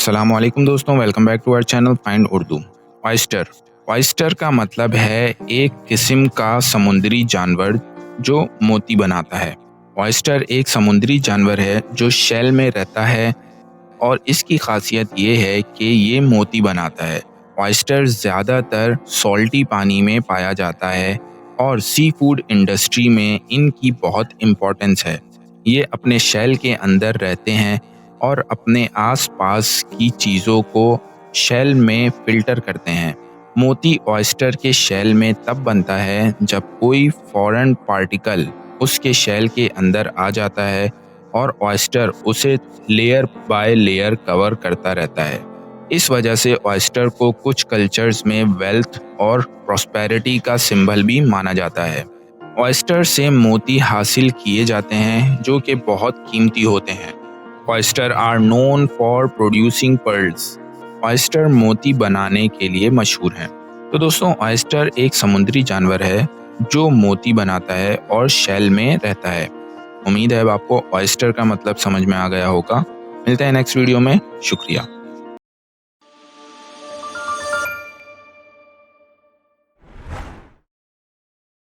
अस्सलामुअलैकुम दोस्तों, welcome back to our channel find Urdu. Oyster oyster का मतलब है एक किस्म का समुद्री जानवर जो मोती बनाता है। ऑयस्टर एक समुद्री जानवर है जो शेल में रहता है और इसकी खासियत ये है कि ये मोती बनाता है। ऑयस्टर ज़्यादातर सॉल्टी पानी में पाया जाता है और सी फूड इंडस्ट्री में इनकी बहुत इम्पोर्टेंस है। ये अपने शेल के अंदर रहते हैं और अपने आसपास की चीज़ों को शेल में फ़िल्टर करते हैं। मोती ऑयस्टर के शेल में तब बनता है जब कोई फॉरेन पार्टिकल उसके शेल के अंदर आ जाता है और ऑयस्टर उसे लेयर बाय लेयर कवर करता रहता है। इस वजह से ऑयस्टर को कुछ कल्चर्स में वेल्थ और प्रॉस्पेरिटी का सिंबल भी माना जाता है। ऑयस्टर से मोती हासिल किए जाते हैं जो कि बहुत कीमती होते हैं। Oyster are known for producing pearls. Oyster मोती बनाने के लिए मशहूर हैं। तो दोस्तों, ऑयस्टर एक समुद्री जानवर है जो मोती बनाता है और शेल में रहता है। उम्मीद है अब आपको ऑयस्टर का मतलब समझ में आ गया होगा। मिलते हैं नेक्स्ट वीडियो में। शुक्रिया।